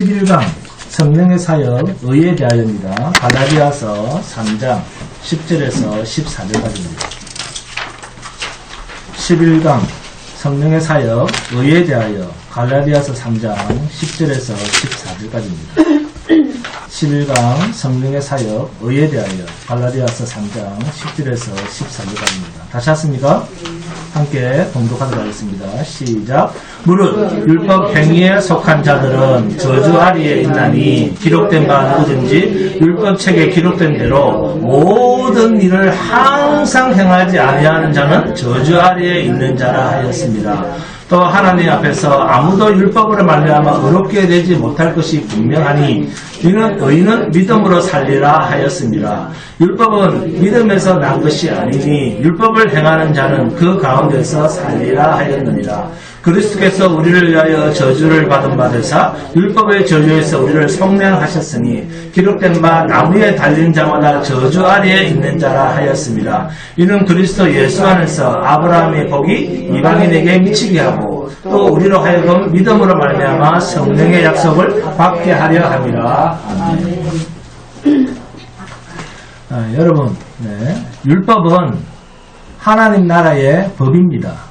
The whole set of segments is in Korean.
11강 성령의 사역 의에 대하여입니다. 갈라디아서 3장 10절에서 14절까지입니다. 11강 성령의 사역 의에 대하여 갈라디아서 3장 10절에서 14절까지입니다. 11강 성령의 사역 의에 대하여 갈라디아서 3장 10절에서 14절까지입니다. 다시 하십니까? 함께 봉독하도록 하겠습니다. 시작. 무릇 율법 행위에 속한 자들은 저주 아래에 있나니 기록된 바 누구든지 율법책에 기록된 대로 모든 일을 항상 행하지 아니하는 자는 저주 아래에 있는 자라 하였습니다. 또 하나님 앞에서 아무도 율법으로 말미암아 의롭게 되지 못할 것이 분명하니 이는 의인은 믿음으로 살리라 하였습니다. 율법은 믿음에서 난 것이 아니니 율법을 행하는 자는 그 가운데서 살리라 하였느니라. 그리스도께서 우리를 위하여 저주를 받은 바 되사 율법의 저주에서 우리를 속량하셨으니 기록된 바 나무에 달린 자마다 저주 아래에 있는 자라 하였습니다. 이는 그리스도 예수 안에서 아브라함의 복이 이방인에게 미치게 하고 또 우리로 하여금 믿음으로 말미암아 성령의 약속을 받게 하려 함이라. 여러분, 율법은 하나님 나라의 법입니다.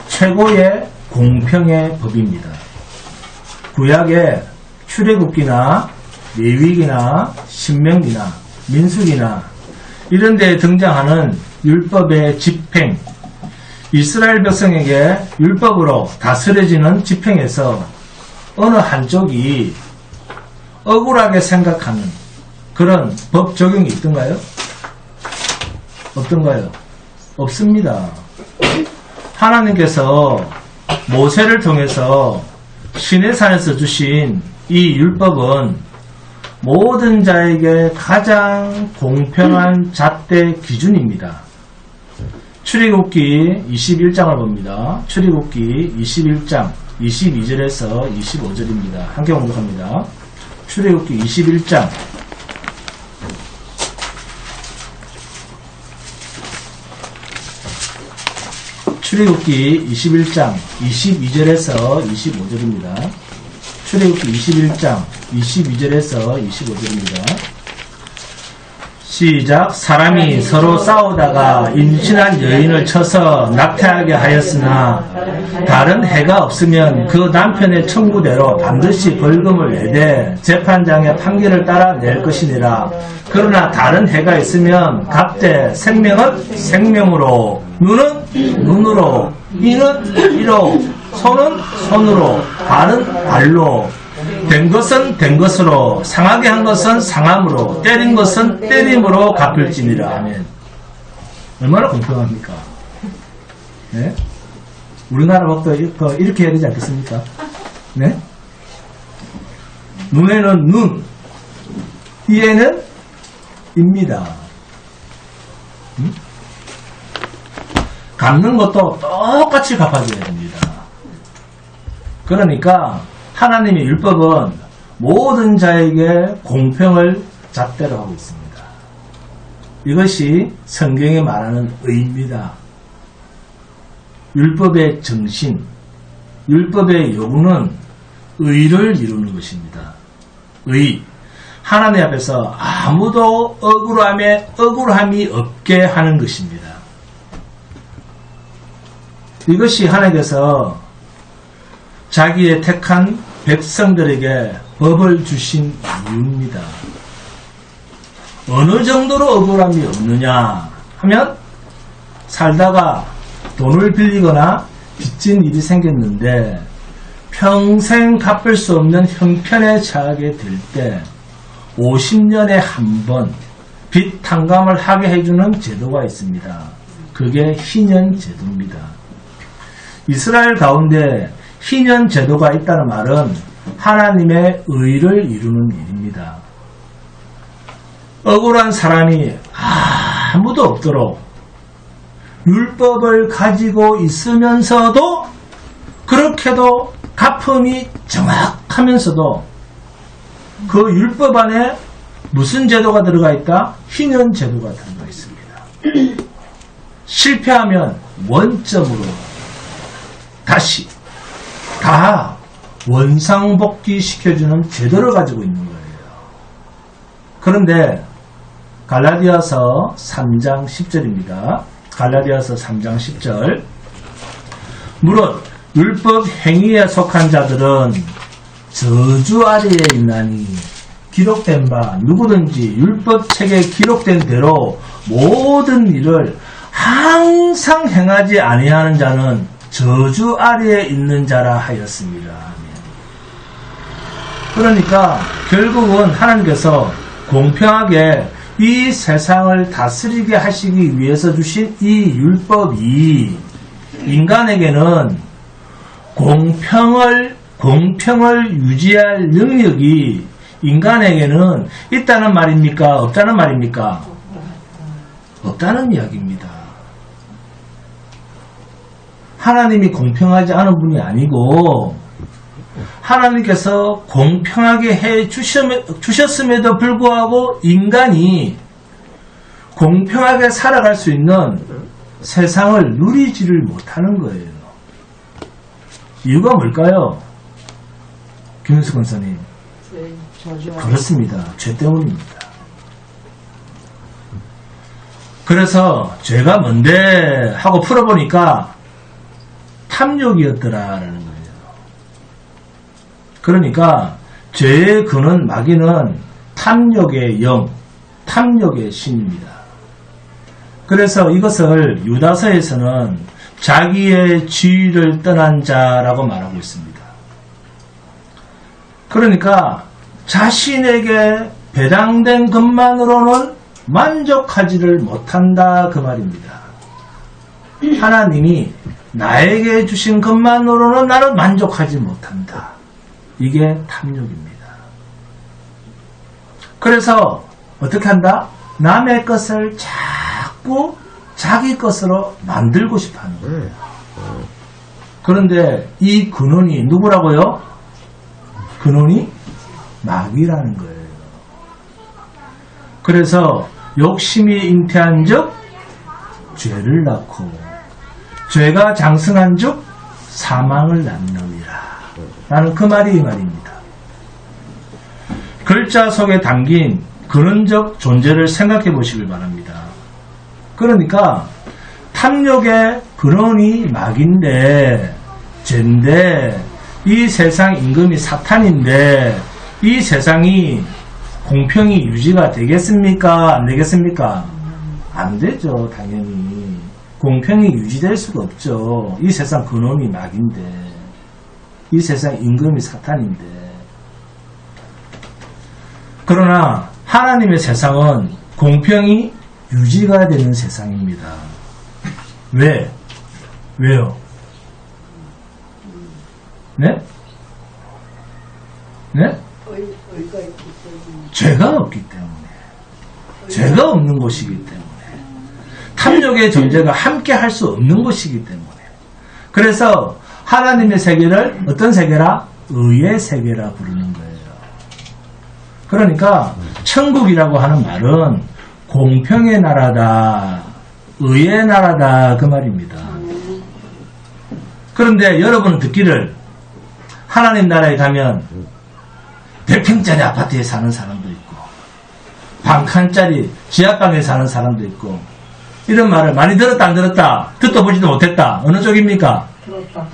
최고의 공평의 법입니다. 구약의 출애굽기나 레위기나 신명기나 민수기나 이런 데에 등장하는 율법의 집행, 이스라엘 백성에게 율법으로 다스려지는 집행에서 어느 한쪽이 억울하게 생각하는 그런 법 적용이 있던가요? 없던가요? 없습니다. 하나님께서 모세를 통해서 시내산에서 주신 이 율법은 모든 자에게 가장 공평한 잣대 기준입니다. 출애굽기 21장을 봅니다. 출애굽기 21장 22절에서 25절입니다. 함께 공독합니다. 출애굽기 21장 출애굽기 21장 22절에서 25절입니다. 출애굽기 21장 22절에서 25절입니다. 시작. 사람이 서로 싸우다가 임신한 여인을 쳐서 낙태하게 하였으나 다른 해가 없으면 그 남편의 청구대로 반드시 벌금을 내되 재판장의 판결을 따라 낼 것이니라. 그러나 다른 해가 있으면 갑대 생명은 생명으로, 눈은 눈으로, 이는 이로, 손은 손으로, 발은 발로, 된 것은 된 것으로, 상하게 한 것은 상함으로, 때린 것은 때림으로 갚을지니라. 아멘. 얼마나 공평합니까? 네? 우리나라 법도 이렇게 해야 되지 않겠습니까? 네? 눈에는 눈, 이에는 입니다. 갚는 것도 똑같이 갚아줘야 됩니다. 그러니까 하나님의 율법은 모든 자에게 공평을 잣대로 하고 있습니다. 이것이 성경이 말하는 의입니다. 율법의 정신, 율법의 요구는 의를 이루는 것입니다. 의. 하나님 앞에서 아무도 억울함이 없게 하는 것입니다. 이것이 하나님께서 자기의 택한 백성들에게 법을 주신 이유입니다. 어느 정도로 억울함이 없느냐 하면 살다가 돈을 빌리거나 빚진 일이 생겼는데 평생 갚을 수 없는 형편에 처하게 될 때 50년에 한 번 빚 탕감을 하게 해주는 제도가 있습니다. 그게 희년 제도입니다. 이스라엘 가운데 희년 제도가 있다는 말은 하나님의 의를 이루는 일입니다. 억울한 사람이 아무도 없도록 율법을 가지고 있으면서도 그렇게도 갚음이 정확하면서도 그 율법 안에 무슨 제도가 들어가 있다? 희년 제도가 들어가 있습니다. 실패하면 원점으로 다시 다 원상복귀 시켜주는 제도를 가지고 있는 거예요. 그런데 갈라디아서 3장 10절입니다. 갈라디아서 3장 10절. 무릇 율법 행위에 속한 자들은 저주 아래에 있나니 기록된 바 누구든지 율법 책에 기록된 대로 모든 일을 항상 행하지 아니하는 자는 저주 아래에 있는 자라 하였습니다. 그러니까 결국은 하나님께서 공평하게 이 세상을 다스리게 하시기 위해서 주신 이 율법이 인간에게는 공평을 유지할 능력이 인간에게는 있다는 말입니까? 없다는 말입니까? 없다는 이야기입니다. 하나님이 공평하지 않은 분이 아니고 하나님께서 공평하게 해 주셨음에도 불구하고 인간이 공평하게 살아갈 수 있는 세상을 누리지를 못하는 거예요. 이유가 뭘까요? 김윤수 권사님. 그렇습니다. 죄 때문입니다. 그래서 죄가 뭔데 하고 풀어보니까 탐욕이었더라라는 거예요. 그러니까 죄의 근원 마귀는 탐욕의 영, 탐욕의 신입니다. 그래서 이것을 유다서에서는 자기의 지위를 떠난 자라고 말하고 있습니다. 그러니까 자신에게 배당된 것만으로는 만족하지를 못한다 그 말입니다. 하나님이 나에게 주신 것만으로는 나는 만족하지 못한다. 이게 탐욕입니다. 그래서 어떻게 한다? 남의 것을 자꾸 자기 것으로 만들고 싶어하는 거예요. 그런데 이 근원이 누구라고요? 근원이 마귀라는 거예요. 그래서 욕심이 잉태한 즉 죄를 낳고 죄가 장성한 즉 사망을 낳느니라 라는 그 말이 이 말입니다. 글자 속에 담긴 근원적 존재를 생각해 보시길 바랍니다. 그러니까 탐욕의 근원이 마귀인데 죄인데 이 세상 임금이 사탄인데 이 세상이 공평이 유지가 되겠습니까? 안 되겠습니까? 안 되죠. 당연히. 공평이 유지될 수가 없죠. 이 세상 근원이 마귀인데 이 세상 임금이 사탄인데. 그러나 하나님의 세상은 공평이 유지가 되는 세상입니다. 왜? 왜요? 네? 네? 죄가 없기 때문에. 죄가 없는 곳이기 때문에. 탐욕의 존재가 함께 할 수 없는 곳이기 때문에. 그래서 하나님의 세계를 어떤 세계라? 의의 세계라 부르는 거예요. 그러니까 천국이라고 하는 말은 공평의 나라다, 의의 나라다 그 말입니다. 그런데 여러분은 듣기를 하나님 나라에 가면 100평짜리 아파트에 사는 사람도 있고 방 칸짜리 지하방에 사는 사람도 있고 이런 말을 많이 들었다 안 들었다? 듣도 보지도 못했다. 어느 쪽입니까? 들었다.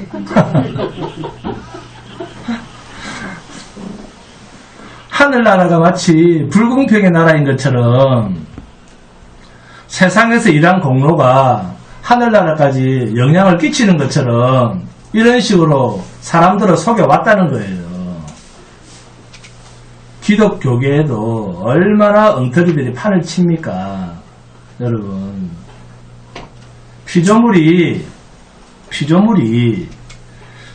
하늘나라가 마치 불공평의 나라인 것처럼 세상에서 일한 공로가 하늘나라까지 영향을 끼치는 것처럼 이런 식으로 사람들을 속여왔다는 거예요. 기독교계에도 얼마나 엉터리들이 판을 칩니까? 여러분. 피조물이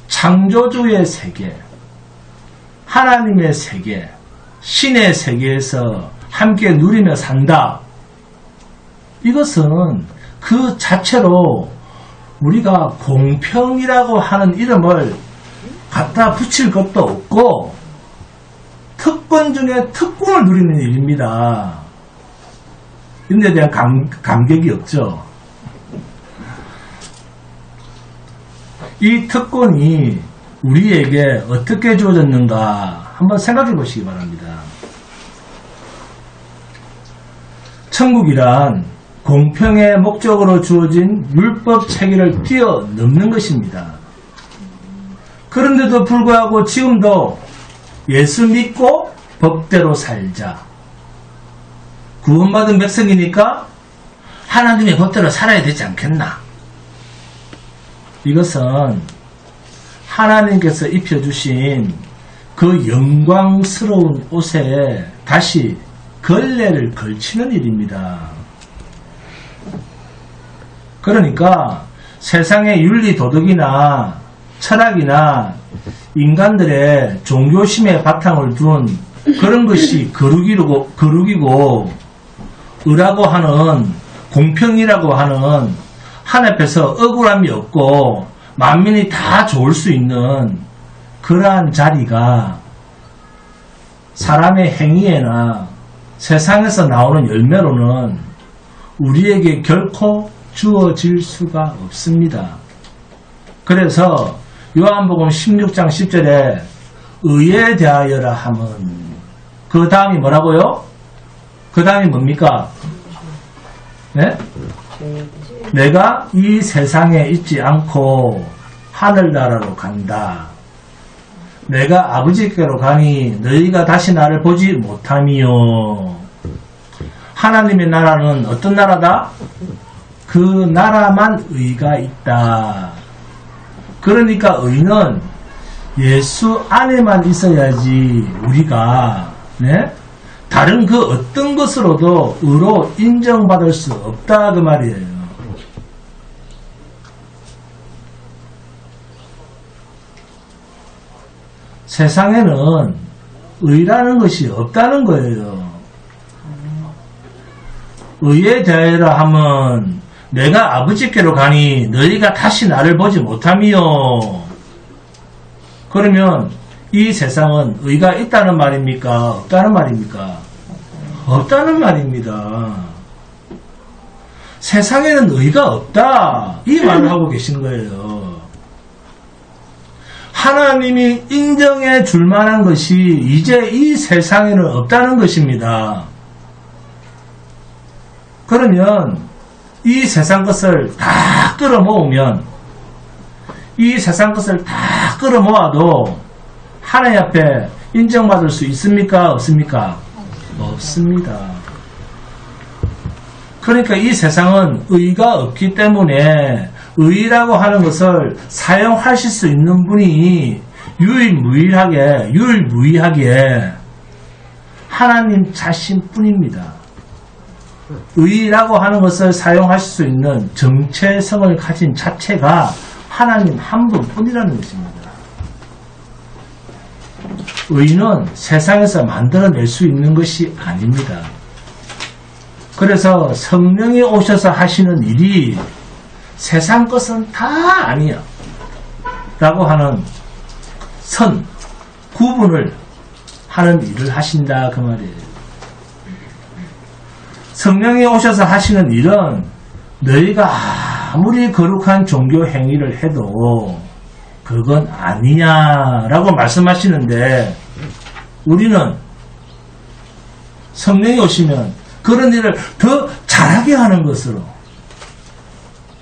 창조주의 세계, 하나님의 세계, 신의 세계에서 함께 누리며 산다. 이것은 그 자체로 우리가 공평이라고 하는 이름을 갖다 붙일 것도 없고 특권 중에 특권을 누리는 일입니다. 인데 대한 감격이 없죠. 이 특권이 우리에게 어떻게 주어졌는가 한번 생각해 보시기 바랍니다. 천국이란 공평의 목적으로 주어진 율법 체계를 뛰어넘는 것입니다. 그런데도 불구하고 지금도 예수 믿고 법대로 살자. 구원받은 백성이니까 하나님의 법대로 살아야 되지 않겠나? 이것은 하나님께서 입혀주신 그 영광스러운 옷에 다시 걸레를 걸치는 일입니다. 그러니까 세상의 윤리 도덕이나 철학이나 인간들의 종교심에 바탕을 둔 그런 것이 거룩이고 의라고 하는 공평이라고 하는 하나님께서 억울함이 없고 만민이 다 좋을 수 있는 그러한 자리가 사람의 행위에나 세상에서 나오는 열매로는 우리에게 결코 주어질 수가 없습니다. 그래서 요한복음 16장 10절에 의에 대하여라 하면 그 다음이 뭐라고요? 그 다음이 뭡니까? 네? 내가 이 세상에 있지 않고 하늘나라로 간다. 내가 아버지께로 가니 너희가 다시 나를 보지 못하미요. 하나님의 나라는 어떤 나라다? 그 나라만 의가 있다. 그러니까 의는 예수 안에만 있어야지 우리가 다른 그 어떤 것으로도 의로 인정받을 수 없다 그 말이에요. 세상에는 의라는 것이 없다는 거예요. 의에 대하여라 하면 내가 아버지께로 가니 너희가 다시 나를 보지 못하미요. 그러면 이 세상은 의가 있다는 말입니까? 없다는 말입니까? 없다는 말입니다. 세상에는 의가 없다. 이 말을 하고 계신 거예요. 하나님이 인정해 줄 만한 것이 이제 이 세상에는 없다는 것입니다. 그러면 이 세상 것을 다 끌어모으면 이 세상 것을 다 끌어모아도 하나님 앞에 인정받을 수 있습니까? 없습니까? 없습니다. 그러니까 이 세상은 의가 없기 때문에 의라고 하는 것을 사용하실 수 있는 분이 유일무이하게 하나님 자신뿐입니다. 의라고 하는 것을 사용하실 수 있는 정체성을 가진 자체가 하나님 한 분뿐이라는 것입니다. 의는 세상에서 만들어낼 수 있는 것이 아닙니다. 그래서 성령이 오셔서 하시는 일이 세상 것은 다 아니야 라고 하는 구분을 하는 일을 하신다 그 말이에요. 성령이 오셔서 하시는 일은 너희가 아무리 거룩한 종교 행위를 해도 그건 아니야 라고 말씀하시는데 우리는 성령이 오시면 그런 일을 더 잘하게 하는 것으로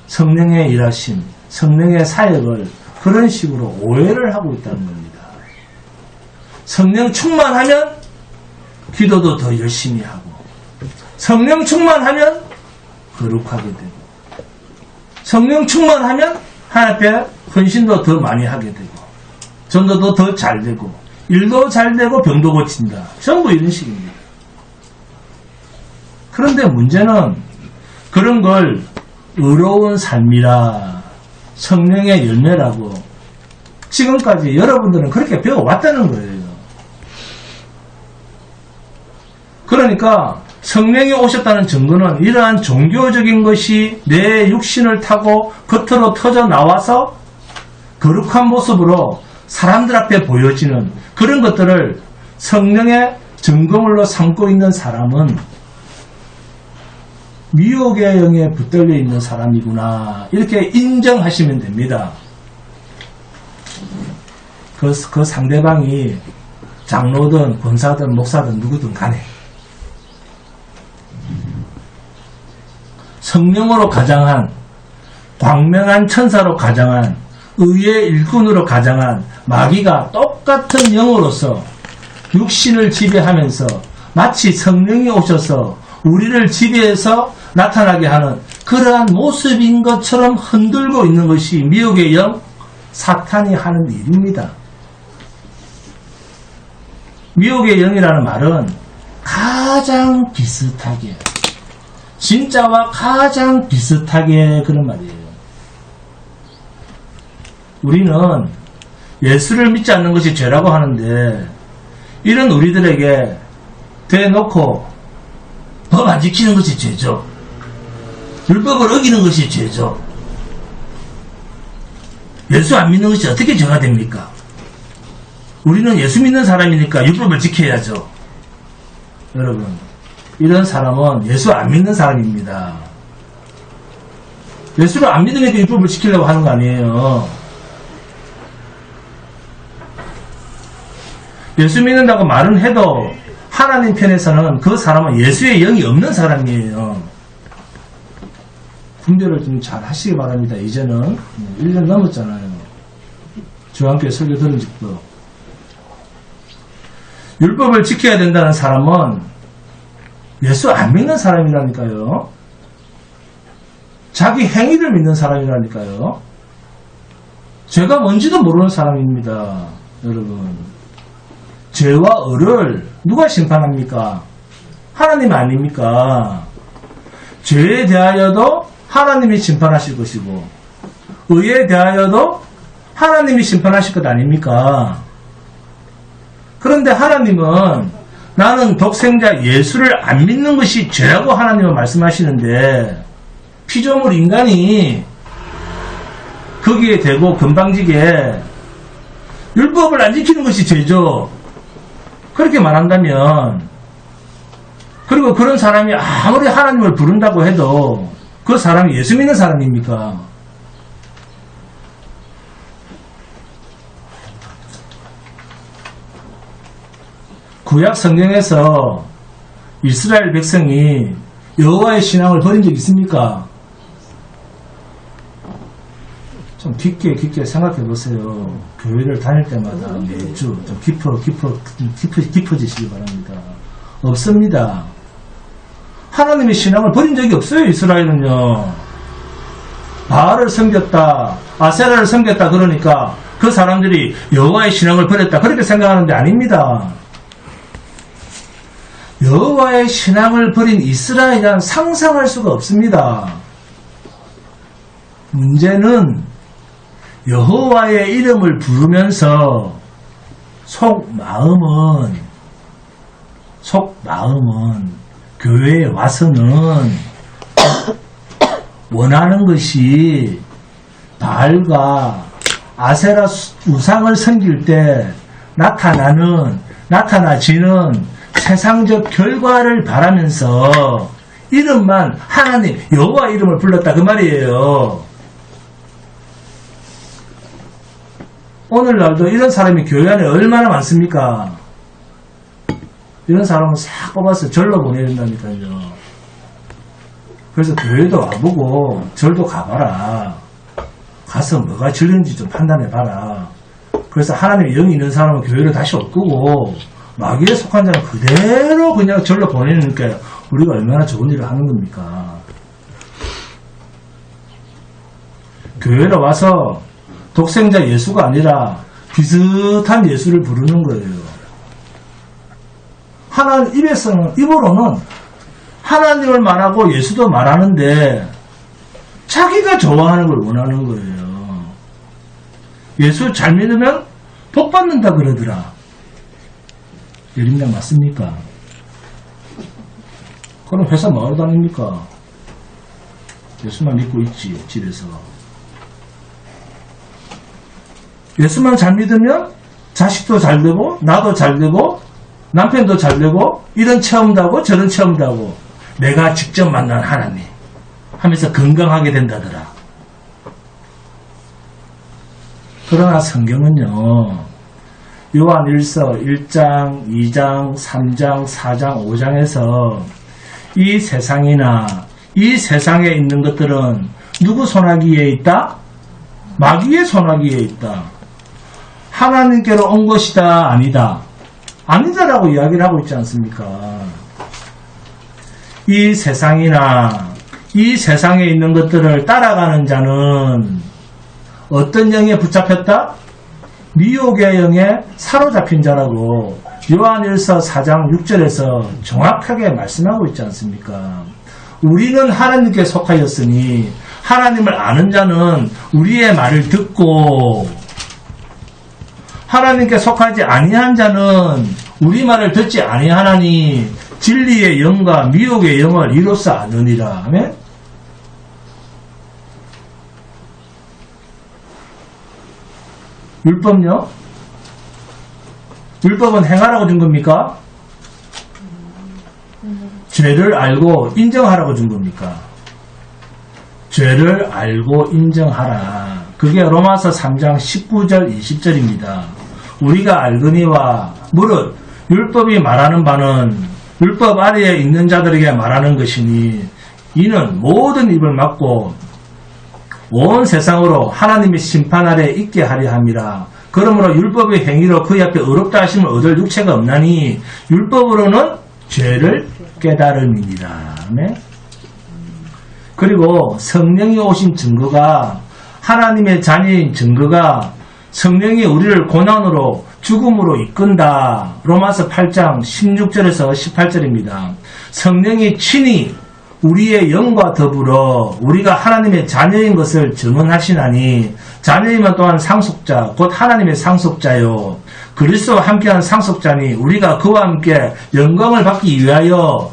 성령의 일하심, 성령의 사역을 그런 식으로 오해를 하고 있다는 겁니다. 성령 충만하면 기도도 더 열심히 하고 성령 충만하면 거룩하게 되고 성령 충만하면 하나님 앞에 헌신도 더 많이 하게 되고 전도도 더 잘 되고 일도 잘 되고 병도 고친다. 전부 이런 식입니다. 그런데 문제는 그런 걸 의로운 삶이라 성령의 열매라고 지금까지 여러분들은 그렇게 배워왔다는 거예요. 그러니까 성령이 오셨다는 증거는 이러한 종교적인 것이 내 육신을 타고 겉으로 터져 나와서 거룩한 모습으로 사람들 앞에 보여지는 그런 것들을 성령의 증거물로 삼고 있는 사람은 미혹의 영에 붙들려 있는 사람이구나 이렇게 인정하시면 됩니다. 그 상대방이 장로든 권사든 목사든 누구든 간에 성령으로 가장한, 광명한 천사로 가장한, 의의 일꾼으로 가장한 마귀가 똑같은 영으로서 육신을 지배하면서 마치 성령이 오셔서 우리를 지배해서 나타나게 하는 그러한 모습인 것처럼 흔들고 있는 것이 미혹의 영, 사탄이 하는 일입니다. 미혹의 영이라는 말은 가장 비슷하게, 진짜와 가장 비슷하게 그런 말이에요. 우리는 예수를 믿지 않는 것이 죄라고 하는데 이런 우리들에게 대놓고 법 안 지키는 것이 죄죠. 율법을 어기는 것이 죄죠. 예수 안 믿는 것이 어떻게 죄가 됩니까? 우리는 예수 믿는 사람이니까 율법을 지켜야죠. 여러분, 이런 사람은 예수 안 믿는 사람입니다. 예수를 안 믿으니까 율법을 지키려고 하는 거 아니에요. 예수 믿는다고 말은 해도 하나님 편에서는 그 사람은 예수의 영이 없는 사람이에요. 분별을 좀 잘 하시기 바랍니다. 이제는 1년 넘었잖아요. 저와 함께 설교 들은 적도. 율법을 지켜야 된다는 사람은 예수 안 믿는 사람이라니까요. 자기 행위를 믿는 사람이라니까요. 죄가 뭔지도 모르는 사람입니다. 여러분, 죄와 의를 누가 심판합니까? 하나님 아닙니까? 죄에 대하여도 하나님이 심판하실 것이고 의에 대하여도 하나님이 심판하실 것 아닙니까? 그런데 하나님은 나는 독생자 예수를 안 믿는 것이 죄라고 하나님은 말씀하시는데 피조물 인간이 거기에 대고 건방지게 율법을 안 지키는 것이 죄죠. 그렇게 말한다면, 그리고 그런 사람이 아무리 하나님을 부른다고 해도 그 사람이 예수 믿는 사람입니까? 구약 성경에서 이스라엘 백성이 여호와의 신앙을 버린 적 있습니까? 좀 깊게 생각해 보세요. 교회를 다닐 때마다 매주 좀 깊어지시기 바랍니다. 없습니다. 하나님의 신앙을 버린 적이 없어요. 이스라엘은요. 바알을 섬겼다, 아세라를 섬겼다 그러니까 그 사람들이 여호와의 신앙을 버렸다 그렇게 생각하는데 아닙니다. 여호와의 신앙을 버린 이스라엘은 상상할 수가 없습니다. 문제는 여호와의 이름을 부르면서 속마음은 교회에 와서는 원하는 것이 바알과 아세라 우상을 섬길 때 나타나지는 세상적 결과를 바라면서 이름만 하나님 여호와 이름을 불렀다 그 말이에요. 오늘날도 이런 사람이 교회 안에 얼마나 많습니까? 이런 사람은 싹 뽑아서 절로 보내야 된다니까요. 그래서 교회도 와보고 절도 가봐라. 가서 뭐가 질는지 좀 판단해봐라. 그래서 하나님의 영이 있는 사람은 교회를 다시 올 거고 마귀에 속한 자는 그대로 그냥 절로 보내니까 우리가 얼마나 좋은 일을 하는 겁니까? 교회로 와서 독생자 예수가 아니라 비슷한 예수를 부르는 거예요. 하나님 입으로는 하나님을 말하고 예수도 말하는데 자기가 좋아하는 걸 원하는 거예요. 예수 잘 믿으면 복 받는다 그러더라. 예림양 맞습니까? 그럼 회사 뭐하러 다닙니까? 예수만 믿고 있지 집에서. 예수만 잘 믿으면 자식도 잘 되고 나도 잘 되고 남편도 잘 되고 이런 체험도 하고 저런 체험도 하고 내가 직접 만난 하나님 하면서 건강하게 된다더라. 그러나 성경은요 요한일서 1장, 2장, 3장, 4장, 5장에서 이 세상이나 이 세상에 있는 것들은 누구 손아귀에 있다? 마귀의 손아귀에 있다. 하나님께로 온 것이다, 아니다? 아니다라고 이야기를 하고 있지 않습니까? 이 세상이나 이 세상에 있는 것들을 따라가는 자는 어떤 영에 붙잡혔다? 미혹의 영에 사로잡힌 자라고 요한일서 4장 6절에서 정확하게 말씀하고 있지 않습니까? 우리는 하나님께 속하였으니 하나님을 아는 자는 우리의 말을 듣고 하나님께 속하지 아니한 자는 우리 말을 듣지 아니하나니 진리의 영과 미혹의 영을 이로써 아느니라. 아멘? 율법요? 율법은 행하라고 준 겁니까? 죄를 알고 인정하라고 준 겁니까? 죄를 알고 인정하라. 그게 로마서 3장 19절 20절입니다. 우리가 알거니와 무릇 율법이 말하는 바는 율법 아래에 있는 자들에게 말하는 것이니 이는 모든 입을 막고 온 세상으로 하나님의 심판 아래 있게 하려 함이라. 그러므로 율법의 행위로 그의 앞에 의롭다 하심을 얻을 육체가 없나니 율법으로는 죄를 깨달음이니라. 네? 그리고 성령이 오신 증거가 하나님의 자녀인 증거가 성령이 우리를 고난으로 죽음으로 이끈다. 로마서 8장 16절에서 18절입니다. 성령이 친히 우리의 영과 더불어 우리가 하나님의 자녀인 것을 증언하시나니 자녀이면 또한 상속자 곧 하나님의 상속자요 그리스도와 함께한 상속자니 우리가 그와 함께 영광을 받기 위하여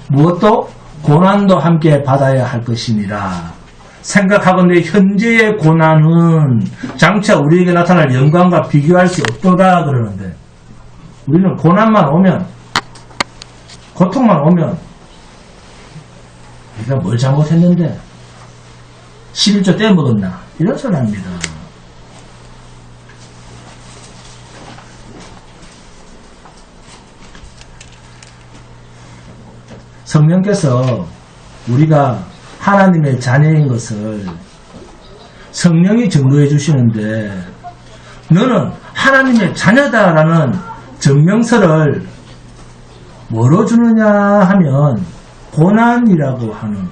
무엇도 고난도 함께 받아야 할 것이니라. 생각하건대 현재의 고난은 장차 우리에게 나타날 영광과 비교할 수 없도다 그러는데 우리는 고난만 오면 고통만 오면 우리가 뭘 잘못했는데 11조 떼먹었나 이런 소리 합니다. 성령께서 우리가 하나님의 자녀인 것을 성령이 증거해 주시는데 너는 하나님의 자녀다라는 증명서를 뭐로 주느냐 하면 고난이라고 하는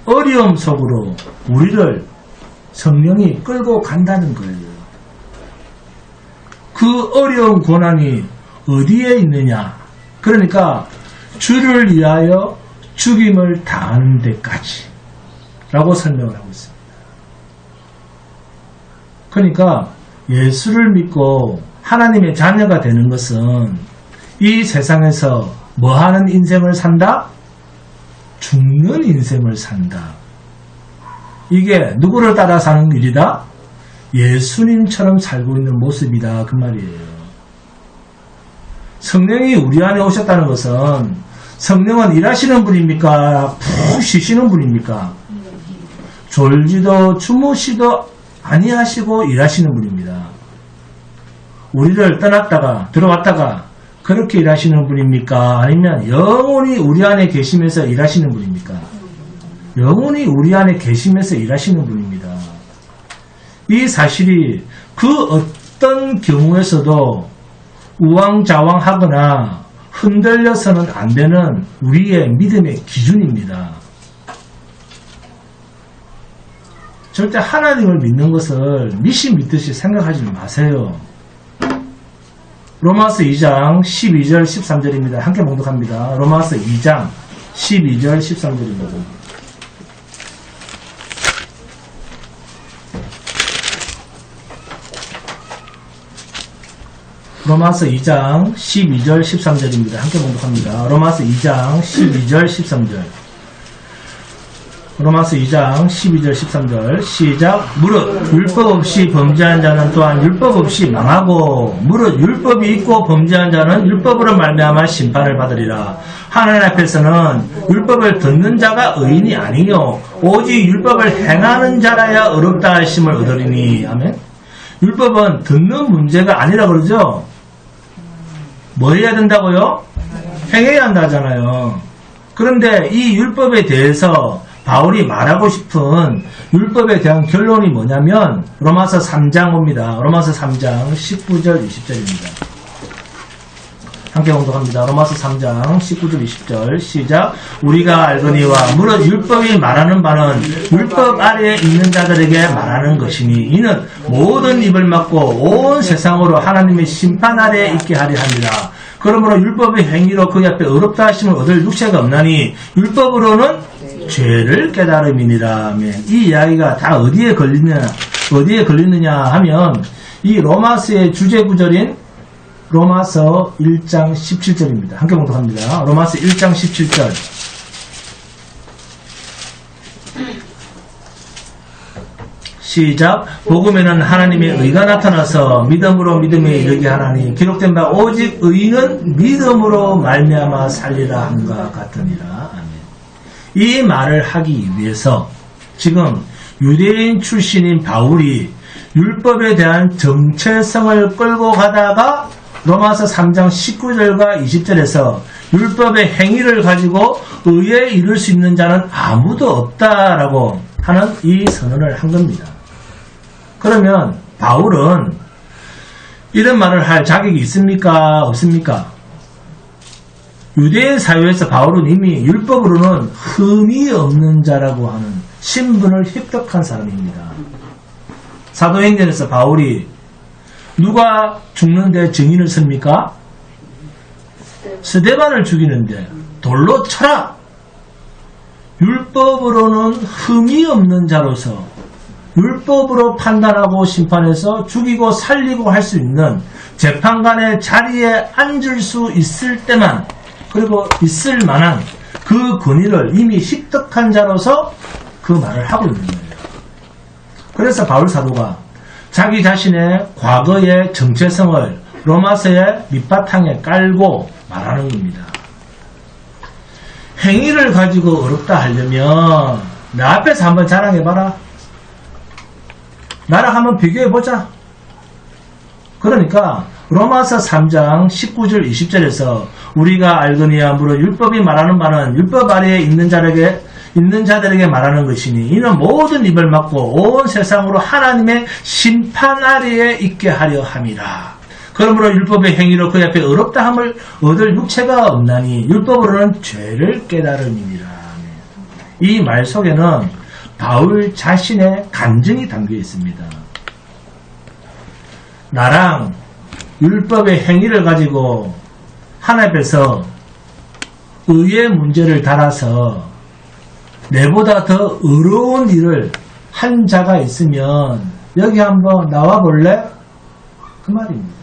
어려움 속으로 우리를 성령이 끌고 간다는 거예요. 그 어려운 고난이 어디에 있느냐? 그러니까 주를 위하여 죽임을 당하는 데까지 라고 설명을 하고 있습니다. 그러니까 예수를 믿고 하나님의 자녀가 되는 것은 이 세상에서 뭐하는 인생을 산다? 죽는 인생을 산다. 이게 누구를 따라 사는 일이다? 예수님처럼 살고 있는 모습이다 그 말이에요. 성령이 우리 안에 오셨다는 것은 성령은 일하시는 분입니까? 푹 쉬시는 분입니까? 졸지도 주무시도 아니하시고 일하시는 분입니다. 우리를 떠났다가 들어왔다가 그렇게 일하시는 분입니까? 아니면 영원히 우리 안에 계시면서 일하시는 분입니까? 영원히 우리 안에 계시면서 일하시는 분입니다. 이 사실이 그 어떤 경우에서도 우왕좌왕하거나 흔들려서는 안 되는 우리의 믿음의 기준입니다. 절대 하나님을 믿는 것을 미시 믿듯이 생각하지 마세요. 로마서 2장 12절 13절입니다. 함께 봉독합니다. 로마서 2장 12절 13절입니다. 로마서 2장 12절 13절입니다. 함께 봉독합니다. 로마서 2장 12절 13절. 로마서 2장 12절 13절 시작. 무릇 율법 없이 범죄한 자는 또한 율법 없이 망하고 무릇 율법이 있고 범죄한 자는 율법으로 말미암아 심판을 받으리라. 하나님 앞에서는 율법을 듣는 자가 의인이 아니요 오직 율법을 행하는 자라야 의롭다 하심을 얻으리니. 아멘. 율법은 듣는 문제가 아니라 그러죠. 뭐 해야 된다고요? 행해야 한다잖아요. 그런데 이 율법에 대해서 바울이 말하고 싶은 율법에 대한 결론이 뭐냐면 로마서 3장 봅니다. 로마서 3장 19절 20절입니다. 함께 공독합니다. 로마서 3장 19절 20절 시작. 우리가 알거니와 무릇 율법이 말하는 바는 율법 아래에 있는 자들에게 말하는 것이니 이는 모든 입을 막고 온 세상으로 하나님의 심판 아래에 있게 하려 합니다. 그러므로 율법의 행위로 그 앞에 어렵다 하심을 얻을 육체가 없나니 율법으로는 죄를 깨달음이니라. 이 이야기가 다 어디에 걸리느냐 하면 이 로마서의 주제 구절인 로마서 1장 17절입니다. 함께 공독합니다. 로마서 1장 17절 시작. 복음에는 하나님의 의가 나타나서 믿음으로 믿음에 이르게 하나니 기록된 바 오직 의인은 믿음으로 말미암아 살리라 함과 같으니라. 아멘. 이 말을 하기 위해서 지금 유대인 출신인 바울이 율법에 대한 정체성을 끌고 가다가 로마서 3장 19절과 20절에서 율법의 행위를 가지고 의에 이룰 수 있는 자는 아무도 없다라고 하는 이 선언을 한 겁니다. 그러면 바울은 이런 말을 할 자격이 있습니까? 없습니까? 유대인 사회에서 바울은 이미 율법으로는 흠이 없는 자라고 하는 신분을 획득한 사람입니다. 사도행전에서 바울이 누가 죽는데 증인을 섭니까? 스데반을 죽이는데 돌로 쳐라! 율법으로는 흠이 없는 자로서 율법으로 판단하고 심판해서 죽이고 살리고 할 수 있는 재판관의 자리에 앉을 수 있을 때만 그리고 있을 만한 그 권위를 이미 획득한 자로서 그 말을 하고 있는 거예요. 그래서 바울 사도가 자기 자신의 과거의 정체성을 로마서의 밑바탕에 깔고 말하는 겁니다. 행위를 가지고 어렵다 하려면 내 앞에서 한번 자랑해봐라. 나랑 한번 비교해보자. 그러니까 로마서 3장 19절 20절에서 우리가 알거니와 무릇 율법이 말하는 바는 율법 아래에 있는 자들에게 말하는 것이니 이는 모든 입을 막고 온 세상으로 하나님의 심판 아래에 있게 하려 함이라. 그러므로 율법의 행위로 그 앞에 어렵다 함을 얻을 육체가 없나니 율법으로는 죄를 깨달음이니라. 이 말 속에는 바울 자신의 간증이 담겨 있습니다. 나랑 율법의 행위를 가지고 하나님 앞에서 의의 문제를 달아서 내보다 더 어려운 일을 한 자가 있으면 여기 한번 나와 볼래? 그 말입니다.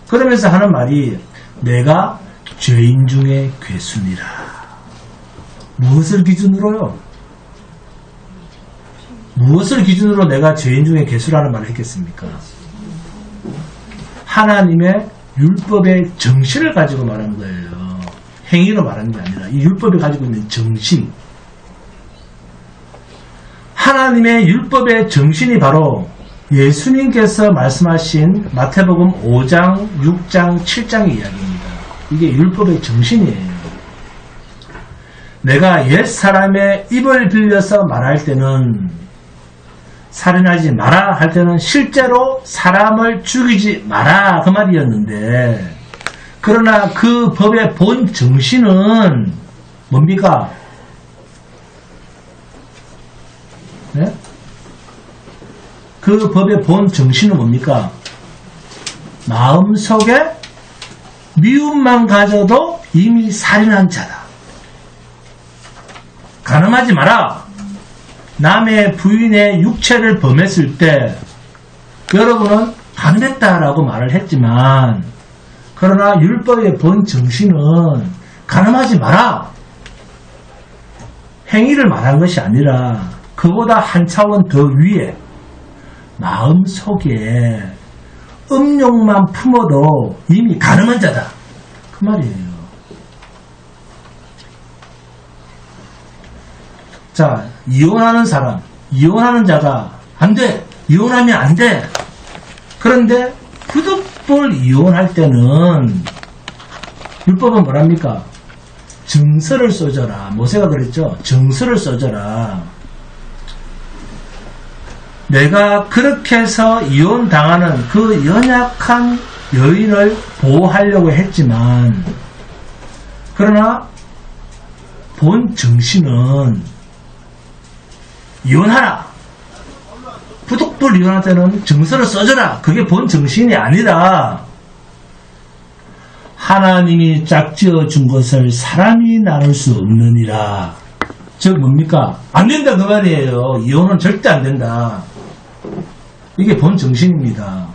그러면서 하는 말이 내가 죄인 중에 괴순이라. 무엇을 기준으로요? 무엇을 기준으로 내가 죄인 중에 괴수라는 말을 했겠습니까? 하나님의 율법의 정신을 가지고 말하는 거예요. 행위로 말하는 게 아니라 이 율법이 가지고 있는 정신. 하나님의 율법의 정신이 바로 예수님께서 말씀하신 마태복음 5장, 6장, 7장의 이야기입니다. 이게 율법의 정신이에요. 내가 옛사람의 입을 빌려서 말할 때는 살인하지 마라 할 때는 실제로 사람을 죽이지 마라 그 말이었는데 그러나 그 법의 본 정신은 뭡니까? 네? 그 법의 본 정신은 뭡니까? 마음속에 미움만 가져도 이미 살인한 자다. 간음하지 마라. 남의 부인의 육체를 범했을 때 여러분은 간음했다라고 말을 했지만 그러나 율법의 본 정신은 간음하지 마라. 행위를 말한 것이 아니라 그보다 한 차원 더 위에 마음속에 음욕만 품어도 이미 간음한 자다. 그 말이에요. 자, 이혼하는 사람, 이혼하는 자가 안 돼. 이혼하면 안 돼. 그런데 부득불 이혼할 때는 율법은 뭐랍니까? 증서를 써줘라. 모세가 그랬죠. 증서를 써줘라. 내가 그렇게 해서 이혼당하는 그 연약한 여인을 보호하려고 했지만, 그러나 본 정신은 이혼하라. 부득불 이혼할 때는 증서를 써줘라. 그게 본 정신이 아니라 하나님이 짝지어 준 것을 사람이 나눌 수 없느니라. 즉 뭡니까? 안 된다 그 말이에요. 이혼은 절대 안 된다. 이게 본 정신입니다.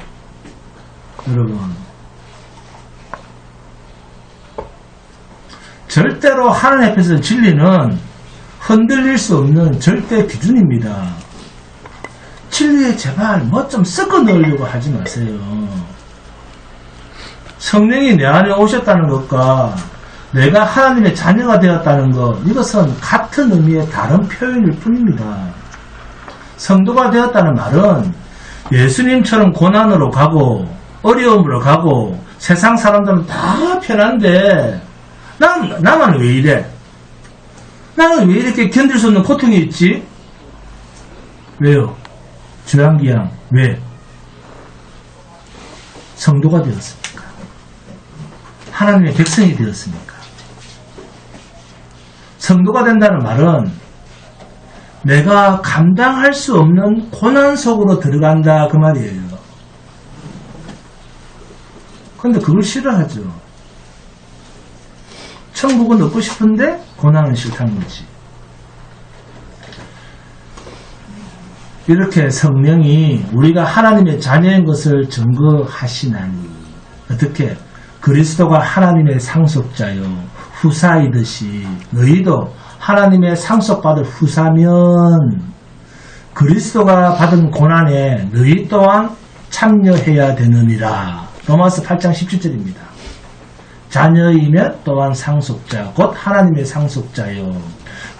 여러분, 절대로 하나님 앞에서 진리는 흔들릴 수 없는 절대 기준입니다. 진리에 제발 뭐 좀 섞어 넣으려고 하지 마세요. 성령이 내 안에 오셨다는 것과 내가 하나님의 자녀가 되었다는 것, 이것은 같은 의미의 다른 표현일 뿐입니다. 성도가 되었다는 말은 예수님처럼 고난으로 가고 어려움으로 가고 세상 사람들은 다 편한데 나만 왜 이래? 나는 왜 이렇게 견딜 수 없는 고통이 있지? 왜요? 주양기양 왜? 성도가 되었습니까? 하나님의 백성이 되었습니까? 성도가 된다는 말은 내가 감당할 수 없는 고난 속으로 들어간다 그 말이에요. 근데 그걸 싫어하죠. 천국은 얻고 싶은데 고난은 싫다는 거지. 이렇게 성령이 우리가 하나님의 자녀인 것을 증거하시나니, 어떻게? 그리스도가 하나님의 상속자요 후사이듯이 너희도 하나님의 상속받을 후사면 그리스도가 받은 고난에 너희 또한 참여해야 되느니라. 로마서 8장 17절입니다. 자녀이면 또한 상속자, 곧 하나님의 상속자요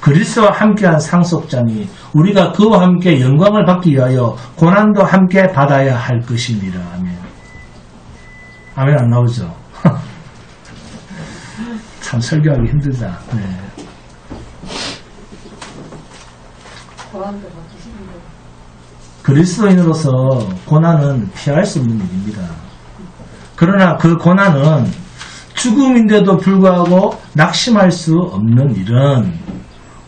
그리스도와 함께한 상속자니 우리가 그와 함께 영광을 받기 위하여 고난도 함께 받아야 할 것입니다. 아멘. 아멘 안 나오죠? 참 설교하기 힘들다. 네. 그리스도인으로서 고난은 피할 수 없는 일입니다. 그러나 그 고난은 죽음인데도 불구하고 낙심할 수 없는 일은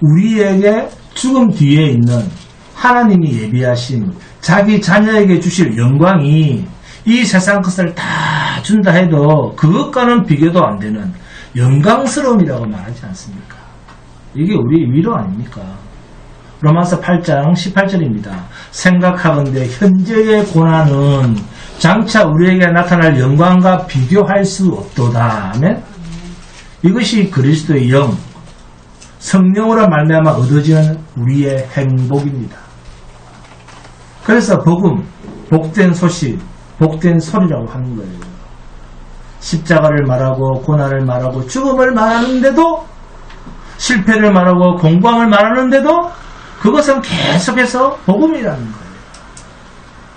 우리에게 죽음 뒤에 있는 하나님이 예비하신 자기 자녀에게 주실 영광이 이 세상 것을 다 준다 해도 그것과는 비교도 안 되는 영광스러움이라고 말하지 않습니까? 이게 우리의 위로 아닙니까? 로마서 8장 18절입니다. 생각하건대 현재의 고난은 장차 우리에게 나타날 영광과 비교할 수 없도다. 아멘? 이것이 그리스도의 영, 성령으로 말미암아 얻어지는 우리의 행복입니다. 그래서 복음, 복된 소식, 복된 소리라고 하는 거예요. 십자가를 말하고 고난을 말하고 죽음을 말하는데도, 실패를 말하고 공방을 말하는데도 그것은 계속해서 복음이라는 거예요.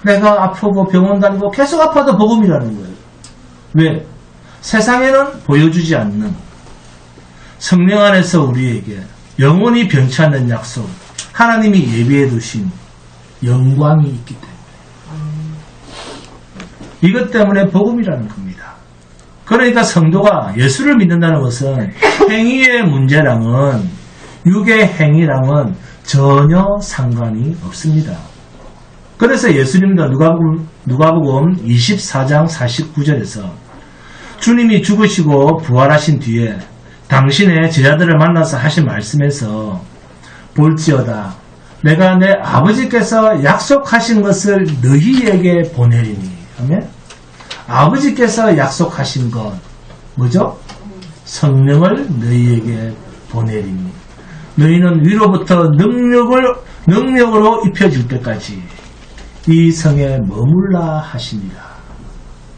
내가 아프고 병원 다니고 계속 아파도 복음이라는 거예요. 왜? 세상에는 보여주지 않는 성령 안에서 우리에게 영원히 변치 않는 약속, 하나님이 예비해 두신 영광이 있기 때문에, 이것 때문에 복음이라는 겁니다. 그러니까 성도가 예수를 믿는다는 것은 행위의 문제랑은, 육의 행위랑은 전혀 상관이 없습니다. 그래서 예수님도 누가복음 24장 49절에서 주님이 죽으시고 부활하신 뒤에 당신의 제자들을 만나서 하신 말씀에서 볼지어다 내가 내 아버지께서 약속하신 것을 너희에게 보내리니. 아멘. 아버지께서 약속하신 것 뭐죠? 성령을 너희에게 보내리니 너희는 위로부터 능력으로 입혀질 때까지 이 성에 머물라 하시니라.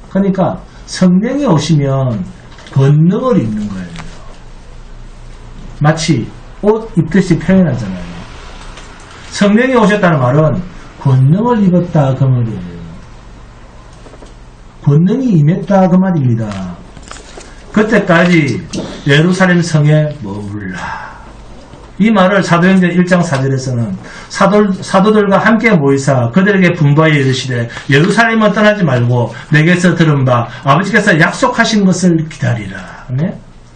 그러니까 성령이 오시면 권능을 입는 거예요. 마치 옷 입듯이 표현하잖아요. 성령이 오셨다는 말은 권능을 입었다 그 말이에요. 권능이 임했다 그 말입니다. 그때까지 예루살렘 성에 머물라. 이 말을 사도행전 1장 4절에서는 사도들과 함께 모이사 그들에게 분부하여 이르시되 예루살렘은 떠나지 말고 내게서 들은 바 아버지께서 약속하신 것을 기다리라. 네?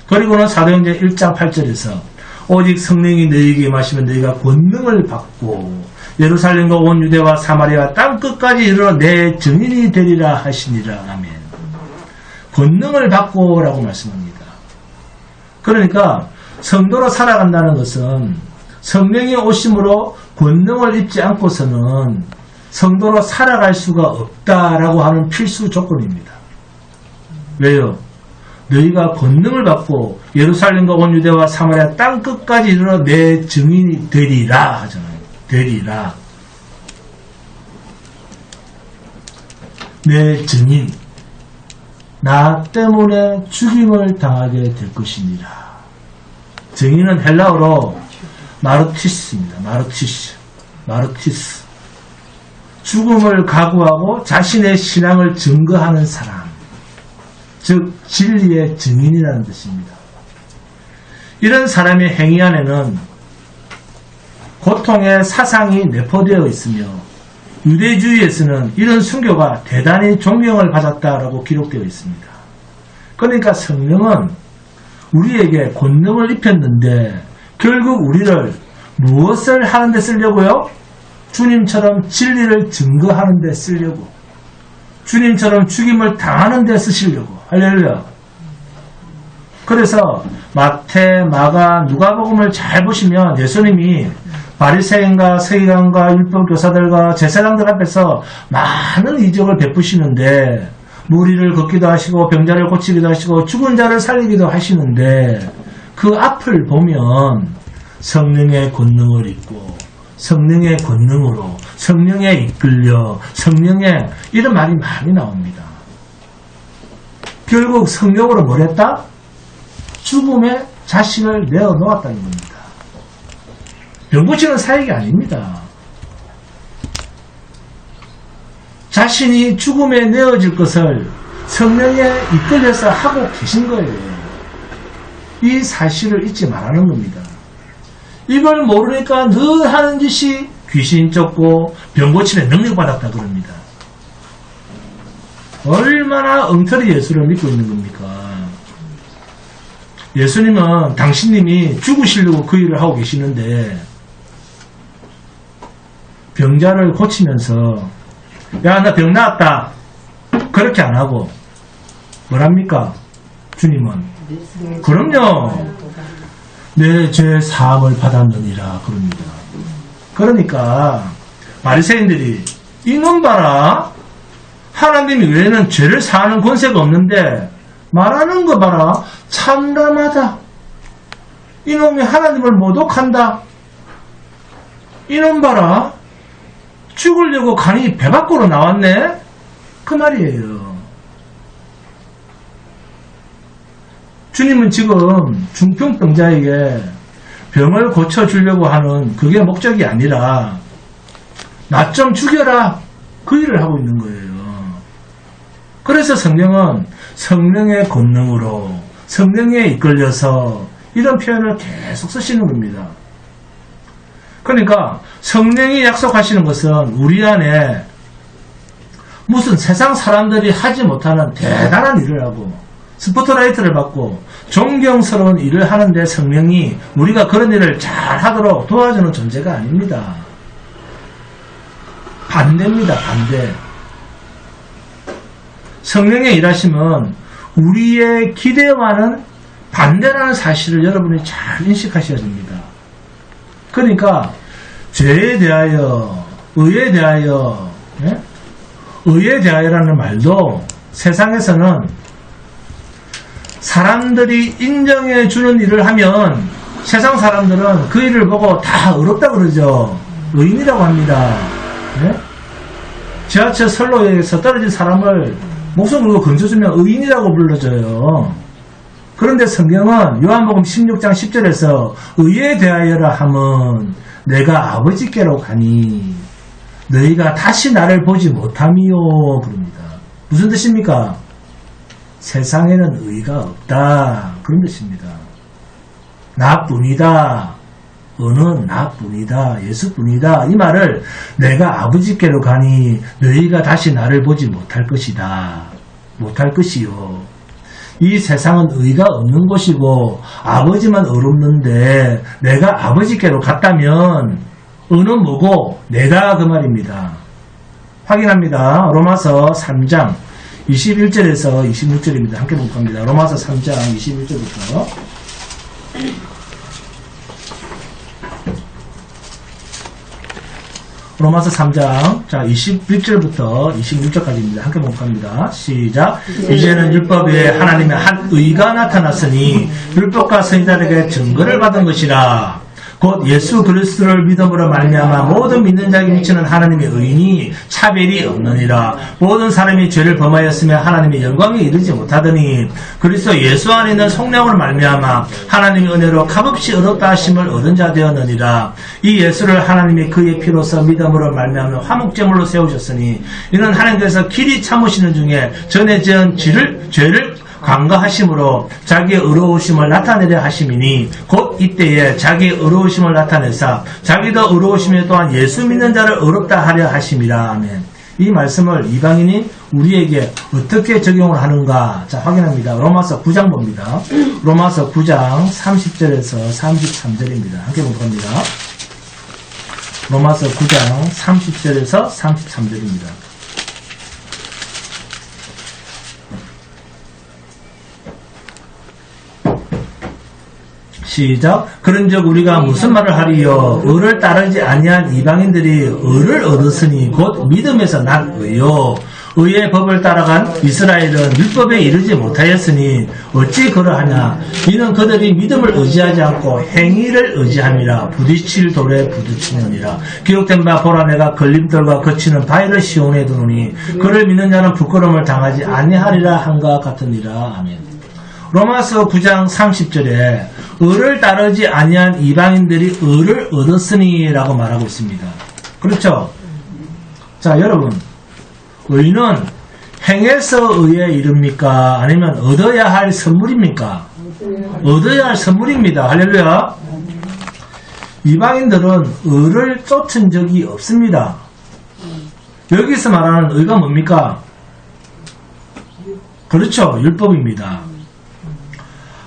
그리고는 사도행전 1장 8절에서 오직 성령이 너희에게 임하시면 너희가 권능을 받고 예루살렘과 온 유대와 사마리아 땅 끝까지 이르러 내 증인이 되리라 하시니라. 아멘. 권능을 받고 라고 말씀합니다. 그러니까 성도로 살아간다는 것은 성령이 오심으로 권능을 입지 않고서는 성도로 살아갈 수가 없다라고 하는 필수 조건입니다. 왜요? 너희가 권능을 받고 예루살렘과 온 유대와 사마리아 땅 끝까지 이르러 내 증인이 되리라 하잖아요. 되리라. 내 증인. 나 때문에 죽임을 당하게 될 것이니라. 증인은 헬라어로 마르티스입니다. 마르티스. 죽음을 각오하고 자신의 신앙을 증거하는 사람. 즉 진리의 증인이라는 뜻입니다. 이런 사람의 행위 안에는 고통의 사상이 내포되어 있으며 유대주의에서는 이런 순교가 대단히 존경을 받았다라고 기록되어 있습니다. 그러니까 성령은 우리에게 권능을 입혔는데 결국 우리를 무엇을 하는 데 쓰려고요? 주님처럼 진리를 증거하는 데 쓰려고, 주님처럼 죽임을 당하는 데 쓰시려고. 할렐루야. 그래서 마태, 마가, 누가복음을 잘 보시면 예수님이 바리새인과 서기관과 율법교사들과 제사장들 앞에서 많은 이적을 베푸시는데 무리를 걷기도 하시고 병자를 고치기도 하시고 죽은 자를 살리기도 하시는데 그 앞을 보면 성령의 권능을 입고 성령의 권능으로 성령에 이끌려 성령의 이런 말이 많이 나옵니다. 결국 성령으로 뭘 했다? 죽음에 자신을 내어놓았다는 겁니다. 병고치는 사역이 아닙니다. 자신이 죽음에 내어질 것을 성령에 이끌려서 하고 계신 거예요. 이 사실을 잊지 말라는 겁니다. 이걸 모르니까 늘 하는 짓이 귀신 쫓고 병고침에 능력받았다 그럽니다. 얼마나 엉터리 예수를 믿고 있는 겁니까? 예수님은 당신님이 죽으시려고 그 일을 하고 계시는데 병자를 고치면서 야, 나 병 나았다 그렇게 안 하고 뭐랍니까? 주님은 그럼요, 내 죄 사함을 받았느니라 그럽니다. 그러니까 바리새인들이 이놈 봐라, 하나님 외에는 죄를 사하는 권세가 없는데 말하는 거 봐라, 참담하다, 이놈이 하나님을 모독한다, 이놈 봐라, 죽으려고 간이 배 밖으로 나왔네, 그 말이에요. 주님은 지금 중풍병자에게 병을 고쳐주려고 하는 그게 목적이 아니라 나 좀 죽여라, 그 일을 하고 있는 거예요. 그래서 성경은 성령의 권능으로 성령에 이끌려서 이런 표현을 계속 쓰시는 겁니다. 그러니까 성령이 약속하시는 것은 우리 안에 무슨 세상 사람들이 하지 못하는 대단한 일을 하고 스포트라이트를 받고 존경스러운 일을 하는데 성령이 우리가 그런 일을 잘 하도록 도와주는 존재가 아닙니다. 반대입니다. 반대. 성령의 일하심은 우리의 기대와는 반대라는 사실을 여러분이 잘 인식하셔야 됩니다. 그러니까 죄에 대하여, 의에 대하여, 의에 대하여라는 말도 세상에서는 사람들이 인정해 주는 일을 하면 세상 사람들은 그 일을 보고 다 의롭다 그러죠. 의인이라고 합니다. 지하철 선로에서 떨어진 사람을 목숨 걸고 건져주면 의인이라고 불러줘요. 그런데 성경은 요한복음 16장 10절에서 의에 대하여라 함은 내가 아버지께로 가니 너희가 다시 나를 보지 못함이요 부릅니다. 무슨 뜻입니까? 세상에는 의가 없다 그런 뜻입니다. 나뿐이다. 너는 나뿐이다. 예수뿐이다. 이 말을 내가 아버지께로 가니 너희가 다시 나를 보지 못할 것이다. 못할 것이요. 이 세상은 의가 없는 곳이고 아버지만 의롭는데 내가 아버지께로 갔다면 의는 뭐고? 내다 그 말입니다. 확인합니다. 로마서 3장 21절에서 26절입니다. 함께 복합니다. 로마서 3장 21절부터 로마서 3장 자 21절부터 26절까지입니다. 함께 복합니다. 시작. 이제는 율법에 하나님의 한 의가 나타났으니 율법과 선지자들에게 증거를 받은 것이라. 곧 예수 그리스도를 믿음으로 말미암아 모든 믿는 자에게 미치는 하나님의 의인이 차별이 없느니라. 모든 사람이 죄를 범하였으며 하나님의 영광에 이르지 못하더니 그리스도 예수 안에 있는 성령으로 말미암아 하나님의 은혜로 값없이 얻었다 하심을 얻은 자 되었느니라. 이 예수를 하나님이 그의 피로서 믿음으로 말미암아 화목제물로 세우셨으니 이는 하나님께서 길이 참으시는 중에 전에 지은 죄를 간과하심으로 자기의 의로우심을 나타내려 하심이니 곧 이때에 자기의 의로우심을 나타내사 자기도 의로우심에 또한 예수 믿는 자를 의롭다 하려 하심이라. 아멘. 이 말씀을 이방인이 우리에게 어떻게 적용을 하는가? 자, 확인합니다. 로마서 9장 봅니다. 로마서 9장 30절에서 33절입니다. 함께 봅니다. 로마서 9장 30절에서 33절입니다. 시작. 그런즉 우리가 무슨 말을 하리요? 의를 따르지 아니한 이방인들이 의를 얻었으니 곧 믿음에서 난 의요. 의의 법을 따라간 이스라엘은 율법에 이르지 못하였으니 어찌 그러하냐? 이는 그들이 믿음을 의지하지 않고 행위를 의지함이라. 부딪힐 돌에 부딪히느니라. 기록된 바 보라 내가 걸림돌과 거치는 바위를 시온에 두노니 그를 믿는 자는 부끄러움을 당하지 아니하리라 한가 같으니라. 아멘. 로마서 9장 30절에 의를 따르지 아니한 이방인들이 의를 얻었으니 라고 말하고 있습니다. 그렇죠? 자, 여러분, 의는 행해서 의에 이릅니까? 아니면 얻어야 할 선물입니까? 얻어야 할 선물입니다. 할렐루야. 이방인들은 의를 쫓은 적이 없습니다. 여기서 말하는 의가 뭡니까? 그렇죠. 율법입니다.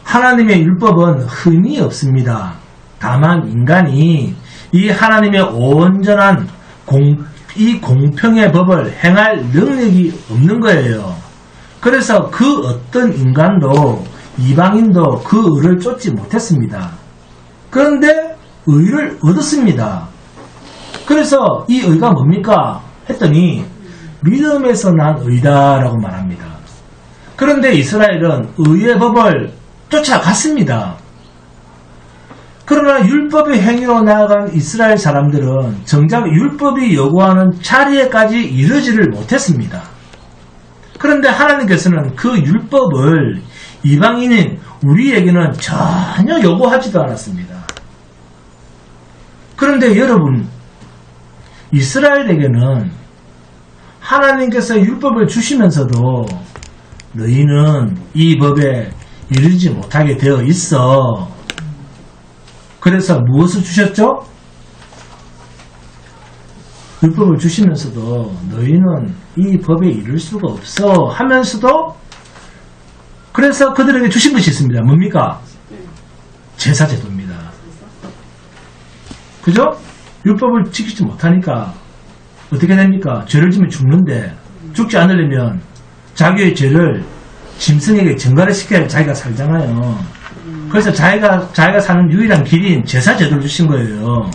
하나님의 율법은 흠이 없습니다. 다만 인간이 이 하나님의 온전한 이 공평의 법을 행할 능력이 없는 거예요. 그래서 그 어떤 인간도 이방인도 그 의를 쫓지 못했습니다. 그런데 의를 얻었습니다. 그래서 이 의가 뭡니까? 했더니 믿음에서 난 의다라고 말합니다. 그런데 이스라엘은 의의 법을 쫓아갔습니다. 그러나 율법의 행위로 나아간 이스라엘 사람들은 정작 율법이 요구하는 자리에까지 이르지를 못했습니다. 그런데 하나님께서는 그 율법을 이방인인 우리에게는 전혀 요구하지도 않았습니다. 그런데 여러분, 이스라엘에게는 하나님께서 율법을 주시면서도 너희는 이 법에 이르지 못하게 되어 있어. 그래서 무엇을 주셨죠? 율법을 주시면서도 너희는 이 법에 이를 수가 없어 하면서도 그래서 그들에게 주신 것이 있습니다. 뭡니까? 제사제도입니다. 그죠? 율법을 지키지 못하니까 어떻게 됩니까? 죄를 지면 죽는데 죽지 않으려면 자기의 죄를 짐승에게 증가를 시켜야 자기가 살잖아요. 그래서 자기가 사는 유일한 길인 제사제도를 주신 거예요.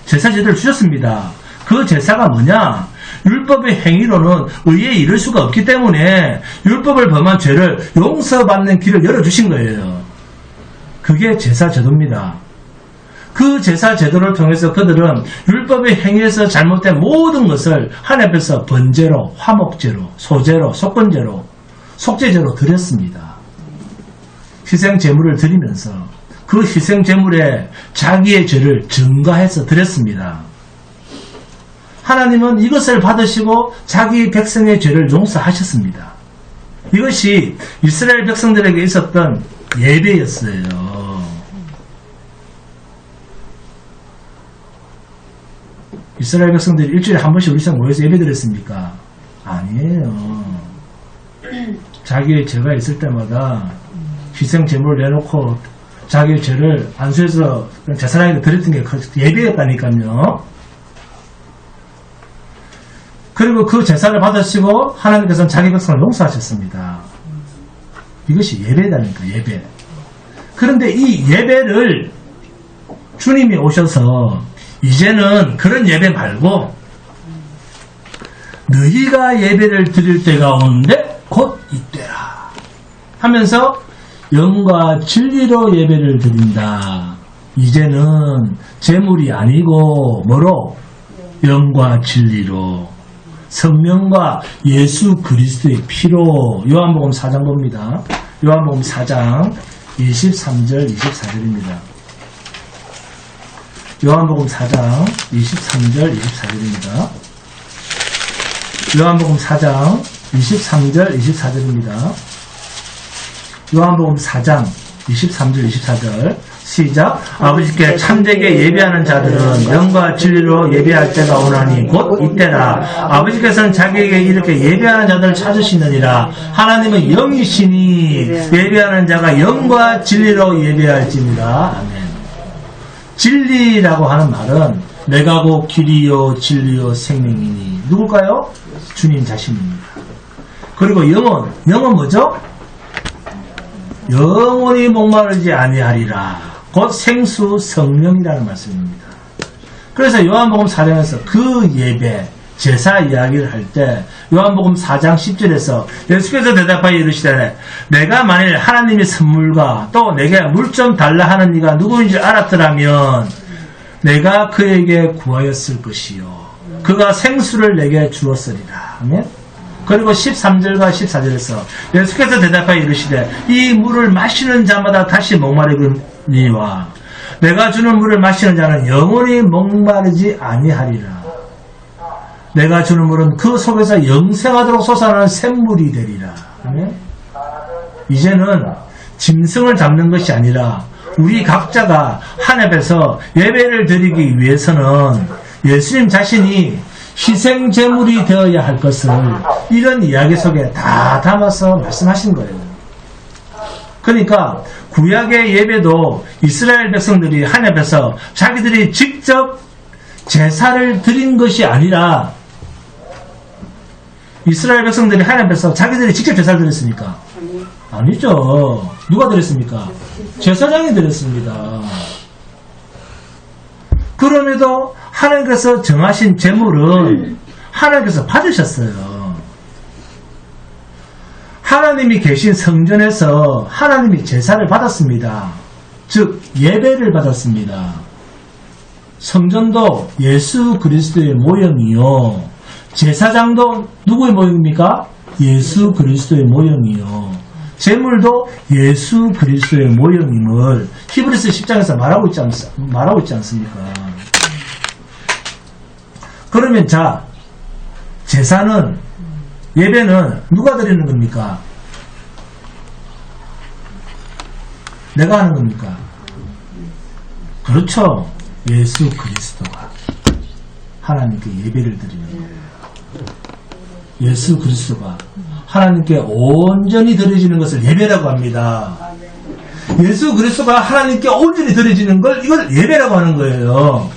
제사제도를 주셨습니다. 그 제사가 뭐냐? 율법의 행위로는 의에 이를 수가 없기 때문에 율법을 범한 죄를 용서받는 길을 열어주신 거예요. 그게 제사제도입니다. 그 제사제도를 통해서 그들은 율법의 행위에서 잘못된 모든 것을 하나님 앞에서 번제로, 화목제로, 소제로, 속건제로, 속죄제로 드렸습니다. 희생제물을 드리면서 그 희생제물에 자기의 죄를 증가해서 드렸습니다. 하나님은 이것을 받으시고 자기 백성의 죄를 용서하셨습니다. 이것이 이스라엘 백성들에게 있었던 예배였어요. 이스라엘 백성들이 일주일에 한 번씩 우리처럼 모여서 예배드렸습니까? 아니에요. 자기의 죄가 있을 때마다 희생 제물을 내놓고 자기의 죄를 안수해서 제사장에게 드렸던 게 예배였다니까요. 그리고 그 제사를 받으시고 하나님께서는 자기 백성을 용서하셨습니다. 이것이 예배다니까, 예배. 그런데 이 예배를 주님이 오셔서 이제는 그런 예배 말고 너희가 예배를 드릴 때가 오는데 곧 이때라 하면서 영과 진리로 예배를 드린다. 이제는 재물이 아니고 뭐로? 영과 진리로, 성령과 예수 그리스도의 피로. 요한복음 4장 봅니다. 요한복음 4장 23절 24절입니다. 요한복음 4장 23절 24절입니다. 요한복음 4장 23절 24절입니다. 요한복음 4장 23절 24절 시작. 아버지께 참되게 예배하는 자들은 영과 진리로 예배할 때가 오나니 곧 이때라. 아버지께서는 자기에게 이렇게 예배하는 자들을 찾으시느니라. 하나님은 영이시니 예배하는 자가 영과 진리로 예배할지니라. 아멘. 진리라고 하는 말은 내가 곧 길이요 진리요 생명이니 누굴까요? 주님 자신입니다. 그리고 영은 뭐죠? 영원히 목마르지 아니하리라. 곧 생수 성령이라는 말씀입니다. 그래서 요한복음 4장에서 그 예배, 제사 이야기를 할 때 요한복음 4장 10절에서 예수께서 대답하여 이르시되 내가 만일 하나님의 선물과 또 내게 물 좀 달라 하는 이가 누구인지 알았더라면 내가 그에게 구하였을 것이요 그가 생수를 내게 주었으리라. 아멘. 그리고 13절과 14절에서 예수께서 대답하여 이르시되 이 물을 마시는 자마다 다시 목마르니와 내가 주는 물을 마시는 자는 영원히 목마르지 아니하리라. 내가 주는 물은 그 속에서 영생하도록 솟아나는 샘물이 되리라. 아멘. 이제는 짐승을 잡는 것이 아니라 우리 각자가 하나님께서 예배를 드리기 위해서는 예수님 자신이 희생 제물이 되어야 할 것을 이런 이야기 속에 다 담아서 말씀하신 거예요. 그러니까 구약의 예배도 이스라엘 백성들이 하나님 앞에서 자기들이 직접 제사를 드린 것이 아니라 이스라엘 백성들이 하나님 앞에서 자기들이 직접 제사를 드렸습니까? 아니죠. 누가 드렸습니까? 제사장이 드렸습니다. 그럼에도 하나님께서 정하신 제물은 하나님께서 받으셨어요. 하나님이 계신 성전에서 하나님이 제사를 받았습니다. 즉 예배를 받았습니다. 성전도 예수 그리스도의 모형이요 제사장도 누구의 모형입니까? 예수 그리스도의 모형이요 제물도 예수 그리스도의 모형임을 히브리서 10장에서 말하고 있지 않습니까? 그러면 자, 제사는, 예배는 누가 드리는 겁니까? 내가 하는 겁니까? 그렇죠. 예수 그리스도가 하나님께 예배를 드리는 거예요. 예수 그리스도가 하나님께 온전히 드려지는 것을 예배라고 합니다. 예수 그리스도가 하나님께 온전히 드려지는 걸 이걸 예배라고 하는 거예요.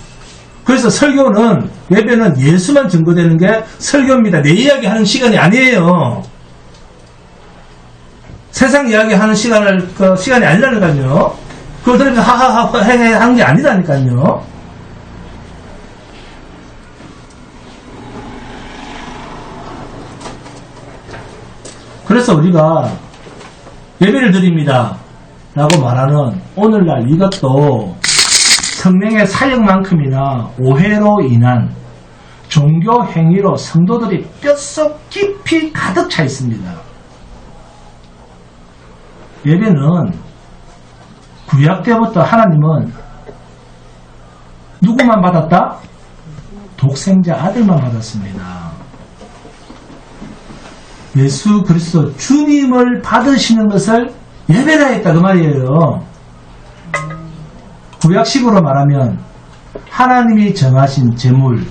그래서 설교는 예배는 예수만 증거되는 게 설교입니다. 내 이야기 하는 시간이 아니에요. 세상 이야기 하는 시간이 아니라니까요. 그걸 들으면서 하하하 헤헤 하는 게 아니라니까요. 그래서 우리가 예배를 드립니다 라고 말하는 오늘날 이것도 성령의 사역만큼이나 오해로 인한 종교 행위로 성도들이 뼛속 깊이 가득 차 있습니다. 예배는 구약 때부터 하나님은 누구만 받았다? 독생자 아들만 받았습니다. 예수 그리스도 주님을 받으시는 것을 예배라 했다 그 말이에요. 구약식으로 말하면 하나님이 정하신 제물,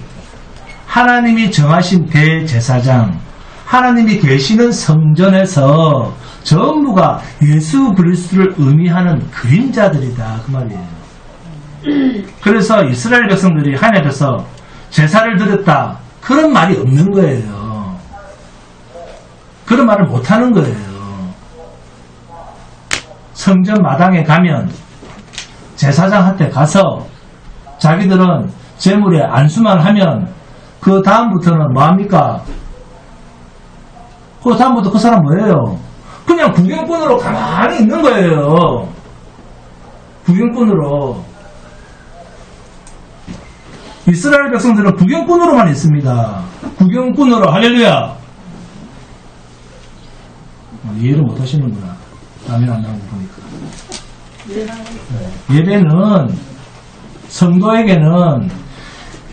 하나님이 정하신 대제사장, 하나님이 계시는 성전에서 전부가 예수 그리스도를 의미하는 그림자들이다 그 말이에요. 그래서 이스라엘 백성들이 하나님 앞에서 제사를 드렸다 그런 말이 없는 거예요. 그런 말을 못하는 거예요. 성전 마당에 가면 제사장한테 가서 자기들은 제물에 안수만 하면 그 다음부터는 뭐합니까? 그 다음부터 그 사람 뭐예요? 그냥 구경꾼으로 가만히 있는 거예요. 구경꾼으로. 이스라엘 백성들은 구경꾼으로만 있습니다. 구경꾼으로 할렐루야. 이해를 못 하시는구나. 라면 안 나온 거 보니까. 예배는 성도에게는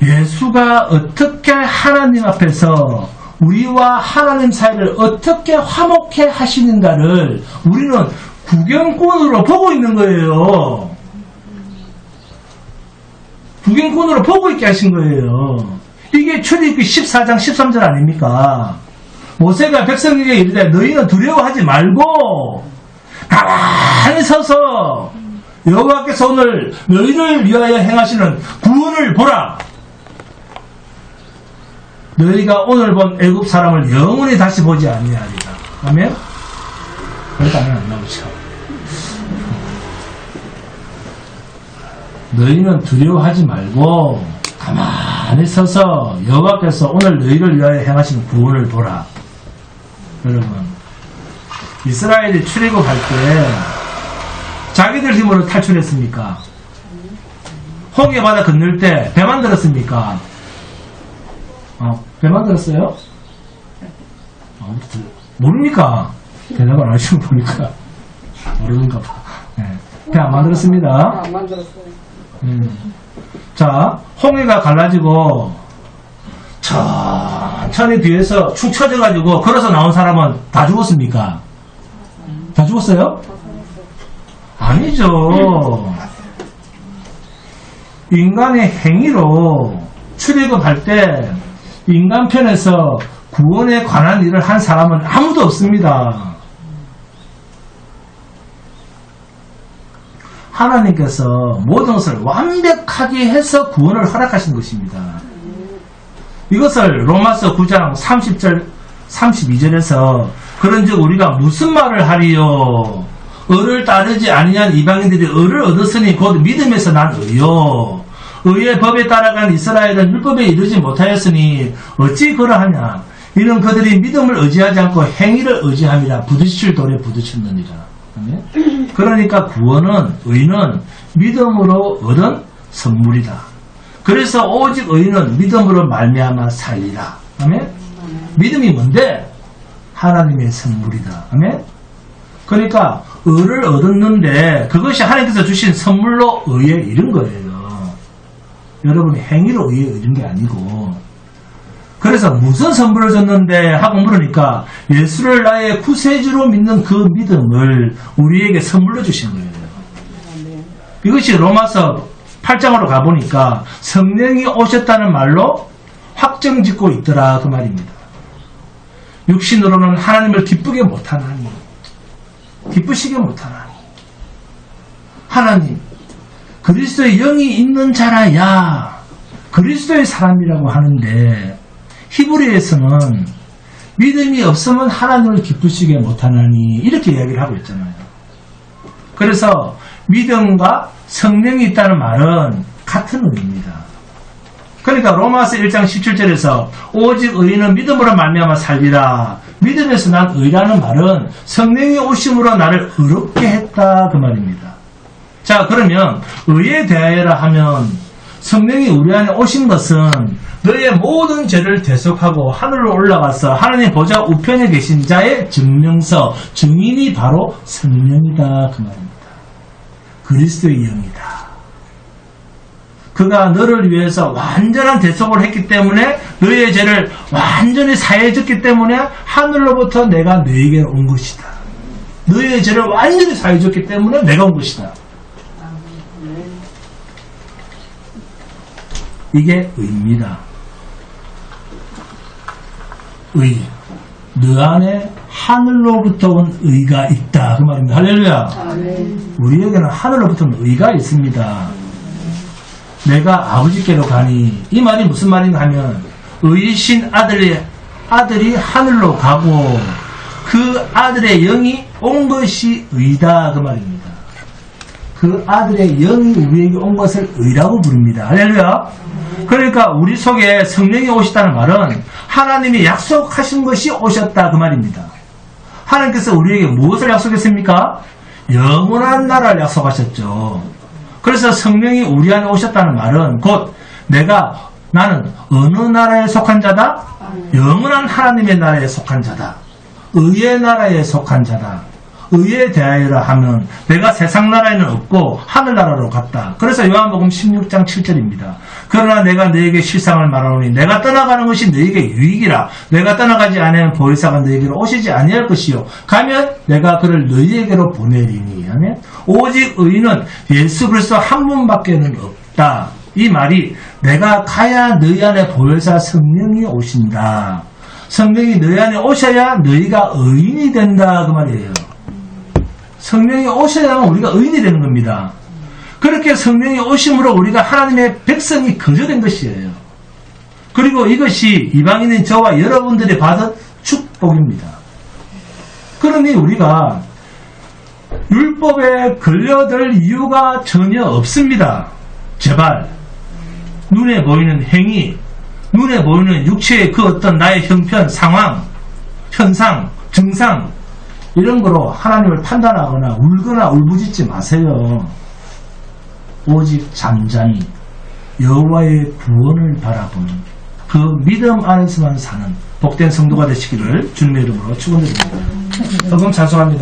예수가 어떻게 하나님 앞에서 우리와 하나님 사이를 어떻게 화목해 하시는가를 우리는 구경꾼으로 보고 있는 거예요. 구경꾼으로 보고 있게 하신 거예요. 이게 출애굽기 14장 13절 아닙니까? 모세가 백성에게 이르되 너희는 두려워하지 말고 가만히 서서 여호와께서 오늘 너희를 위하여 행하시는 구원을 보라. 너희가 오늘 본 애굽 사람을 영원히 다시 보지 아니하리라. 아멘? 그래도 아멘 안 나오죠. 너희는 두려워하지 말고 가만히 서서 여호와께서 오늘 너희를 위하여 행하신 구원을 보라. 여러분, 이스라엘이 출애굽할 때 자기들 힘으로 탈출했습니까? 홍해 바다 건널 때 배 만들었습니까? 배 만들었어요? 모릅니까? 대답을 안 하시고 보니까 모르는가 봐. 네. 배 안 만들었습니다. 안 만들었어요. 자, 홍해가 갈라지고 천천히 뒤에서 축 처져가지고 걸어서 나온 사람은 다 죽었습니까? 다 죽었어요? 아니죠. 인간의 행위로 출애굽할 때 인간 편에서 구원에 관한 일을 한 사람은 아무도 없습니다. 하나님께서 모든 것을 완벽하게 해서 구원을 허락하신 것입니다. 이것을 로마서 9장 30절 32절에서 그런즉 우리가 무슨 말을 하리요? 의를 따르지 아니한 이방인들이 의를 얻었으니 곧 믿음에서 난 의요. 의의 법에 따라간 이스라엘은 율법에 이르지 못하였으니 어찌 그러하냐? 이는 그들이 믿음을 의지하지 않고 행위를 의지함이라. 부딪힐 돌에 부딪혔느니라. 그러니까 구원은, 의는 믿음으로 얻은 선물이다. 그래서 오직 의는 믿음으로 말미암아 살리라. 아멘? 믿음이 뭔데? 하나님의 선물이다. 아멘? 그러니까 의를 얻었는데 그것이 하나님께서 주신 선물로 의에 이른 거예요. 여러분이 행위로 의에 이른 게 아니고. 그래서 무슨 선물을 줬는데 하고 물으니까 예수를 나의 구세주로 믿는 그 믿음을 우리에게 선물로 주신 거예요. 이것이 로마서 8장으로 가보니까 성령이 오셨다는 말로 확정짓고 있더라 그 말입니다. 육신으로는 하나님을 기쁘게 못하나니, 기쁘시게 못하나니, 하나님 그리스도의 영이 있는 자라야 그리스도의 사람이라고 하는데, 히브리에서는 믿음이 없으면 하나님을 기쁘시게 못하나니 이렇게 이야기를 하고 있잖아요. 그래서 믿음과 성령이 있다는 말은 같은 의미입니다. 그러니까 로마서 1장 17절에서 오직 의인은 믿음으로 말미암아 살리라. 믿음에서 난 의라는 말은 성령이 오심으로 나를 의롭게 했다 그 말입니다. 자, 그러면 의에 대하여라 하면 성령이 우리 안에 오신 것은 너의 모든 죄를 대속하고 하늘로 올라가서 하나님 보좌 우편에 계신 자의 증명서, 증인이 바로 성령이다 그 말입니다. 그리스도의 영이다. 그 그가 너를 위해서 완전한 대속을 했기 때문에 너희의 죄를 완전히 사해졌기 때문에 하늘로부터 내가 너희에게 온 것이다. 너희의 죄를 완전히 사해줬기 때문에 내가 온 것이다. 이게 의입니다. 의. 너 안에 하늘로부터 온 의가 있다. 그 말입니다. 할렐루야. 우리에게는 하늘로부터 온 의가 있습니다. 내가 아버지께로 가니, 이 말이 무슨 말인가 하면 의이신 아들이 하늘로 가고 그 아들의 영이 온 것이 의다. 그 말입니다. 그 아들의 영이 우리에게 온 것을 의라고 부릅니다. 할렐루야. 그러니까 우리 속에 성령이 오셨다는 말은 하나님이 약속하신 것이 오셨다. 그 말입니다. 하나님께서 우리에게 무엇을 약속했습니까? 영원한 나라를 약속하셨죠. 그래서 성령이 우리 안에 오셨다는 말은 곧 나는 어느 나라에 속한 자다? 영원한 하나님의 나라에 속한 자다. 의의 나라에 속한 자다. 의에 대하여라 하면 내가 세상 나라에는 없고 하늘나라로 갔다. 그래서 요한복음 16장 7절입니다. 그러나 내가 너에게 실상을 말하노니 내가 떠나가는 것이 너에게 유익이라. 내가 떠나가지 아니하면 보혜사가 너에게로 오시지 아니할 것이요 가면 내가 그를 너희에게로 보내리니 하면 오직 의인은 예수 그리스도 한 분밖에는 없다. 이 말이 내가 가야 너희 안에 보혜사 성령이 오신다. 성령이 너희 안에 오셔야 너희가 의인이 된다. 그 말이에요. 성령이 오셔야만 우리가 의인이 되는 겁니다. 그렇게 성령이 오심으로 우리가 하나님의 백성이 거저된 것이에요. 그리고 이것이 이방인인 저와 여러분들이 받은 축복입니다. 그러니 우리가 율법에 걸려들 이유가 전혀 없습니다. 제발 눈에 보이는 행위, 눈에 보이는 육체의 그 어떤 나의 형편, 상황, 현상, 증상 이런 거로 하나님을 판단하거나 울거나 울부짖지 마세요. 오직 잠잠히 여호와의 구원을 바라보는 그 믿음 안에서만 사는 복된 성도가 되시기를 주님의 이름으로 축원드립니다. 복음 찬송합니다.